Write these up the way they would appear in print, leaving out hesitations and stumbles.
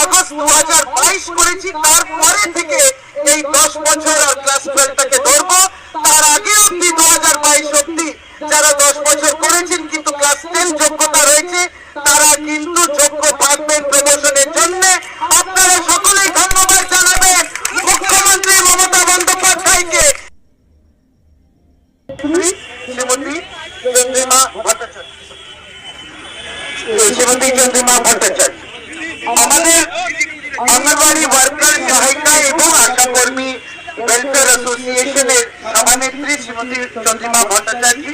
August 2022 করেছি, তারপরে থেকে এই 10 বছর আর ক্লাস 12টাকে ধরবো। তার আগে অব্দি 2022 অব্দি যারা 10 বছর করেছেন কিন্তু ক্লাস 10 যোগ্যতা রয়েছে, তারা কিন্তু যোগ্য থাকবেন প্রমোশনের জন্য। আপনারা সকলেই ধন্যবাদ জানাবেন মুখ্যমন্ত্রী মমতা বন্দ্যোপাধ্যায়কে। শ্রীমতী চন্দ্রিমা ভট্টাচার্য আমাদের অঙ্গনওয়াড়ি ওয়ার্কার সহায়িকা এবং আশাকর্মী ওয়েলফেয়ার অ্যাসোসিয়েশনের সভানেত্রী শ্রীমতী চন্দ্রিমা ভট্টাচার্য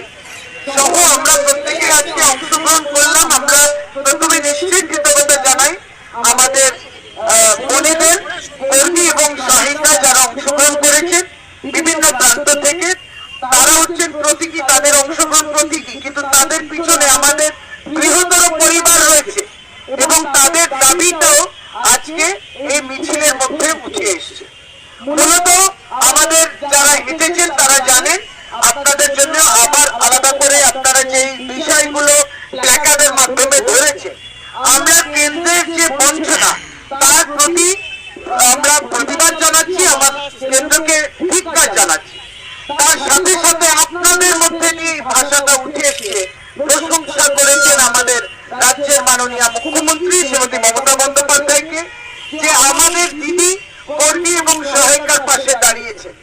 সহ আমরা প্রত্যেকে আজকে অংশগ্রহণ করলাম। আমরা প্রথমে নিশ্চিত কৃতজ্ঞতা জানাই আমাদের বোনেদের কর্মী এবং সহায়িকা যারা অংশগ্রহণ করেছেন বিভিন্ন প্রান্ত থেকে। তারা হচ্ছেন প্রতীকী, তাদের অংশগ্রহণ প্রতীকী, কিন্তু তাদের পিছনে আমাদের বৃহত্তর পরিবার রয়েছে এবং তাদের দাবিটাও আজকে এই মিছিলের মধ্যে উঠে এসেছে। মূলত আমাদের যারা হেঁটেছেন তারা জানেন, আপনাদের জন্য আবার আলাদা করে আপনারা যে বিষয়গুলো প্ল্যাকার্ডের মাধ্যমে ধরেছেন, আমরা কেন্দ্রের যে বঞ্চনা তার প্রতি আমরা প্রতিবাদ জানাচ্ছি, আমার কেন্দ্রকে ধিক্কার জানাচ্ছি। তার সাথে সাথে আপনাদের মধ্যে যে ভাষাটা উঠে এসেছে, প্রশংসা করেছেন আমাদের রাজ্যের মাননীয় মুখ্যমন্ত্রী শ্রীমতী মমতা বন্দ্যোপাধ্যায়কে, যে আমাদের দিদি কর্মী এবং সহায়িকার পাশে দাঁড়িয়েছেন।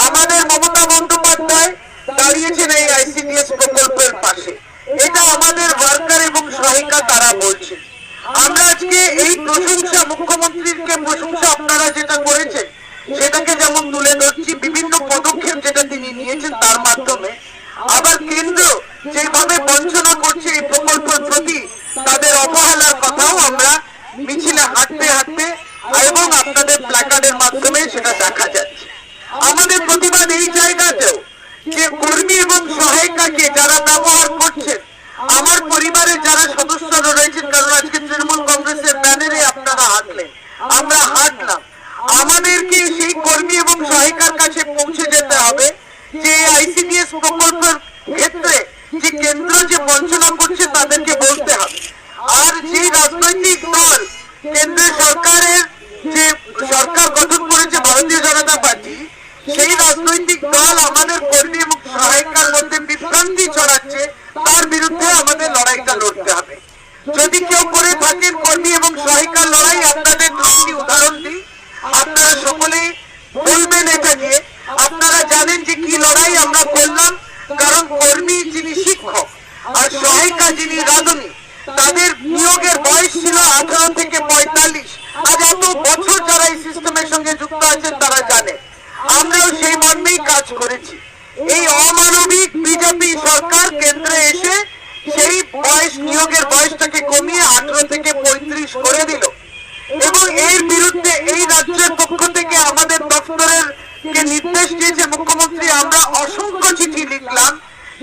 আমাদের মমতা বন্দ্যোপাধ্যায় দাঁড়িয়েছেন এই আইসিডিএস প্রকল্পের পাশে। এটা আমাদের ওয়ার্কার এবং সহায়িকা তারা বলছেন। আমরা আজকে এই প্রশংসা, মুখ্যমন্ত্রীকে প্রশংসা আপনারা যেটা করেছেন সেটাকে যেমন তুলে ধরছি, বিভিন্ন পদক্ষেপ যেটা তিনি নিয়েছেন তার মাধ্যমে। আবার কেন্দ্র যেভাবে বঞ্চনা করছে এই প্রকল্পের প্রতি, তাদের অবহেলার কথাও আমরা মিছিলে হাঁটতে হাঁটতে এবং আপনাদের প্ল্যাকার্ডের মাধ্যমে সেটা দেখা যাচ্ছে। আমাদের প্রতিবাদ এই জায়গাতেও যে কর্মী এবং সহায়িকাকে যারা ব্যবহার করছেন, আমার পরিবারের যারা সদস্যরা রয়েছেন, কারণ আজকে তৃণমূল কংগ্রেসের ব্যানারে আপনারা হাঁটলেন, আমরা হাঁটলাম, আমাদেরকে সেই কর্মী এবং সহায়িকার কাছে পৌঁছে যেতে হবে যে আইসিডিএস প্রকল্পের ক্ষেত্রে যে কেন্দ্র যে বঞ্চনা করছে তাদেরকে বলতে হবে। আর যে রাজনৈতিক দল কেন্দ্রের সরকারের যে সরকার গঠন করেছে ভারতীয় জনতা পার্টি, সেই রাজনৈতিক দল আমাদের কর্মী এবং সহায়িকার মধ্যে বিভ্রান্তি ছড়াচ্ছে, তার বিরুদ্ধে আমাদের লড়াইটা লড়তে হবে। যদি কেউ করে থাকেন কর্মী এবং সহায়িকার লড়াই, আপনাদের দুটি উদাহরণ দিই, আপনারা সকলেই বলবেন এটাকে। আপনারা জানেন যে কি লড়াই আমরা করলাম, কারণ কর্মী যিনি শিক্ষক আর সহায়িকা যিনি রাঁধুনি, তাদের নিয়োগের বয়স ছিল 18 থেকে 45। আজ এত বছর যারা এই সিস্টেমের সঙ্গে যুক্ত আছেন তারা জানে, আমরাও সেই মর্মেই কাজ করেছি। এই অমানবিক বিজেপি সরকার কেন্দ্রে এসে সেই বয়স, নিয়োগের বয়সটাকে কমিয়ে 18 থেকে 35 করে দিল এবং এর বিরুদ্ধে এই রাজ্যের পক্ষ থেকে আমাদের দপ্তরের কে নির্দেশ দিয়েছে মুখ্যমন্ত্রী। আমরা অসংখ্য চিঠি লিখলাম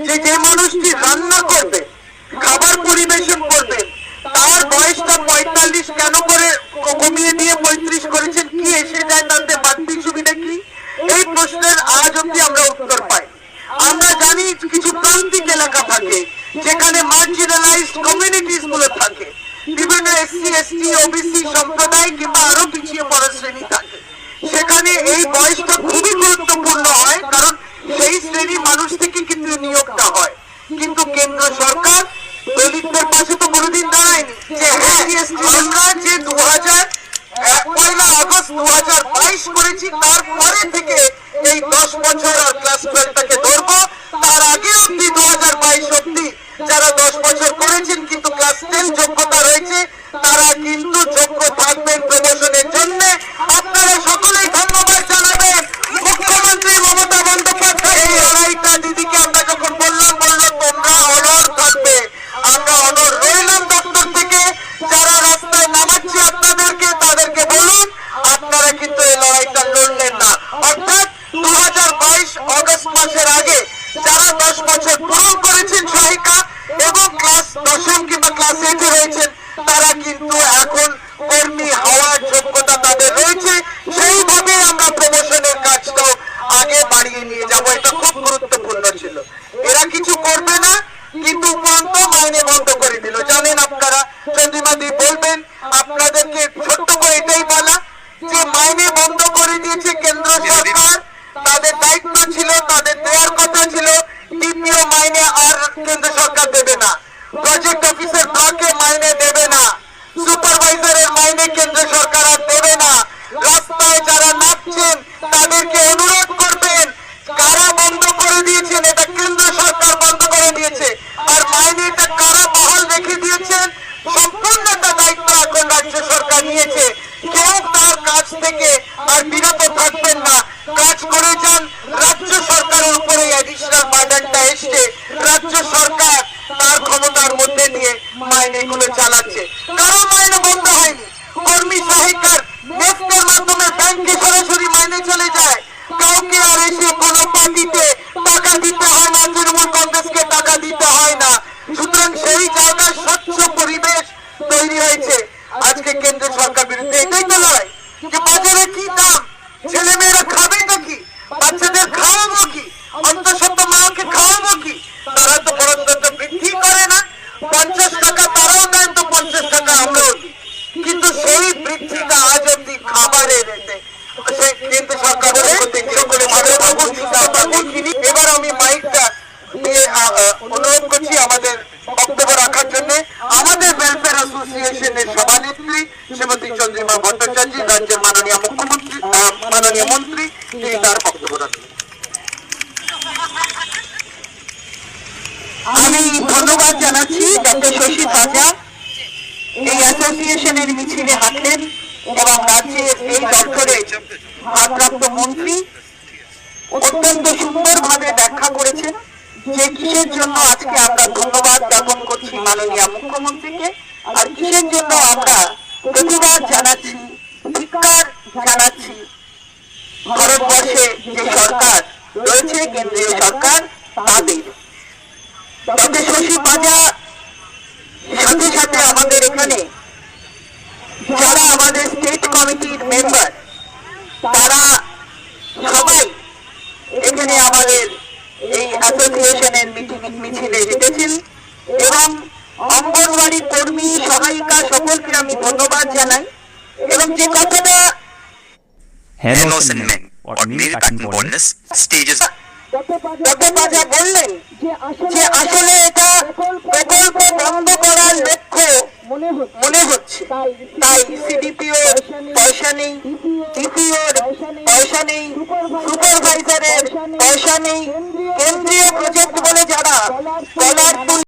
যে যে মানুষটি রান্না করবে, খাবার পরিবেশন করবেন, তার বয়সটা 45 কেন করে কমিয়ে দিয়ে 35 করেছেন, কি এসে যায় তাতে বাড়তি সুবিধা কি? এই প্রশ্নের আজ অব্দি আমরা উত্তর পাই। আমরা জানি কিছু প্রান্তিক এলাকা থাকে যেখানে মার্জিনালাইজড কমিউনিটিস গুলো থাকে, বিভিন্ন এসসি এসটি ওবিসি সম্প্রদায় কিংবা আরো পিছিয়ে পড়া শ্রেণী থাকে, সেখানে এই বয়সটা খুবই গুরুত্বপূর্ণ হয়, কারণ সেই শ্রেণীর মানুষ থেকে কিন্তু নিয়োগটা হয়। কিন্তু কেন্দ্র সরকার দলিতদের পাশে তো কোনোদিন দাঁড়ায়নি যে হ্যাঁ আমরা যে 1 আগস্ট 2022 করেছি, তারপরে থেকে এই 10 বছর আর ক্লাস 12টাকে ধরবো। তার আগে অব্দি 2022 অব্দি যারা 10 বছর করেছেন কিন্তু ক্লাস 10 যোগ্যতা রয়েছে, তারা কিন্তু যোগ্য থাকবেন প্রমোশনের জন্য। আপনারা সকলেই ধন্যবাদ জানাবেন মুখ্যমন্ত্রী মমতা বন্দ্যোপাধ্যায়। এই লড়াইটা দিদিকে আমরা যখন বললাম, বললো তোমরা অনড় থাকবে। আমরা অনড় রইলাম দপ্তর থেকে, যারা রাস্তায় নামাচ্ছে আপনাদেরকে, তাদেরকে বলুন আপনারা কিন্তু এই লড়াইটা লড়লেন না। অর্থাৎ 2022 অগস্ট মাসের আগে যারা 10 বছর পূরণ করেছেন সহায়িকা এবং ক্লাস 10 কিংবা ক্লাস 8 রয়েছেন, তারা কিন্তু এখন কর্মী হওয়ার যোগ্যতা তাদের রয়েছে। সেইভাবে আমরা প্রমোশনের কাজটাও আগে বাড়িয়ে নিয়ে যাব, এটা খুব গুরুত্বপূর্ণ ছিল। এরা কিছু করবে না কিন্তু উপরন্ত মাইনে বন্ধ করে দিল। জানেন আপনারা, চন্দ্রিমাদি বলবেন, আপনাদেরকে ছোট্ট করে এটাই বলা যে মাইনে বন্ধ করে দিয়েছে কেন্দ্র সরকার, তাদের দায়িত্ব ছিল, তাদের দেওয়ার কথা ছিল, ডিপিও মাইনে আর কেন্দ্র সরকার দেবে না, প্রজেক্ট অফিসার ব্লকে মাইনে দেবে না, সুপারভাইজারের মাইনে কেন্দ্র সরকার আর দেবে না। রাস্তায় যারা নাচছেন তাদেরকে অনুরোধ করবেন, কারা বন্ধ করে দিয়েছেন, এটা কেন্দ্র সরকার বন্ধ করে দিয়েছে, আর মাইনেটা কারা বহাল রেখে দিয়েছেন সম্পূর্ণটা দায়িত্ব এখন রাজ্য সরকার নিয়েছে। কেউ তার কাজ থেকে আর বিরত থাকবেন না, কাজ করে যান। রাজ্য সরকারের উপরে অ্যাডিশনাল বার্ডেনটা এসছে, রাজ্য সরকার তার ক্ষমতার মধ্যে নিয়ে মাইনেগুলো চালাচ্ছে। কারো মাইনে বন্ধ হয়নি, কর্মী সহায়িকার নেফটের মাধ্যমে ব্যাংকে সরাসরি মাইনে চলে যায়, কাউকে আর এসে কোনো পার্টিতে টাকা দিতে হয় না, তৃণমূল কংগ্রেসকে টাকা দিতে হয় না। সুতরাং সেই জায়গায় স্বচ্ছ পরিবেশ তৈরি হয়েছে। আজকে কেন্দ্র সরকার বিরুদ্ধে এটাই তো লড়াই যে বাজারে কি দাম, ছেলে মেয়েরা খাবে নাকি, বাচ্চাদের খাওয়াবো কি, অন্তঃসত্ত্বা মাকে খাওয়াবো কি। তারা তো গণতন্ত্র বৃদ্ধি করে না, 50 টাকা তারাও দেন তো 50 টাকা আমরাও দিই, কিন্তু সেই বৃদ্ধিটা আজ অব্দি খাবারে রেটে কেন্দ্র সরকার সকলে দেখিনি। এবার আমি মাইকটা নিয়ে অনুরোধ করছি আমাদের বক্তব্য রাখার জন্য আমাদের ওয়েলফেয়ার অ্যাসোসিয়েশনের সভানেত্রী শ্রীমতী চন্দ্রিমা ভট্টাচার্য, রাজ্যের মাননীয় মুখ্যমন্ত্রী, মাননীয় মন্ত্রী, তিনি তার বক্তব্য রাখবেন। আমি ধন্যবাদ জানাচ্ছি ডক্টর শশী পাজা এই অ্যাসোসিয়েশনের মিছিলে হাঁটলেন এবং রাজ্যের এই দপ্তরে ভারপ্রাপ্ত মন্ত্রী অত্যন্ত সুন্দরভাবে ব্যাখ্যা করেছেন যে কিসের জন্য আজকে আমরা ধন্যবাদ জ্ঞাপন করছি মাননীয় মুখ্যমন্ত্রীকে, আর কিসের জন্য আমরা প্রতিবাদ জানাচ্ছি, ধিক্কার জানাচ্ছি ভারতবর্ষে যে সরকার রয়েছে, কেন্দ্রীয় সরকার, তাদের। ডক্টর শশী পাজা সাথে সাথে আমাদের এখানে যারা আমাদের স্টেট কমিটির মেম্বার, তারা সবাই এখানে আমাদের এই অ্যাসোসিয়েশনের মিছিলে হেঁটেছেন এবং অঙ্গনওয়াড়ি কর্মী, সহায়িকা সকলকে আমি ধন্যবাদ জানাই। এবং যে কথাটা ডক্টর পাজা বললেন যে আসলে এটা প্রকল্প বন্ধ করার লক্ষ্য মনে হচ্ছে, তাই সিডিপিও পয়সা নেই, ডিপিওর পয়সা নেই, সুপারভাইজারের পয়সা নেই, কেন্দ্রীয় প্রজেক্ট বলে যারা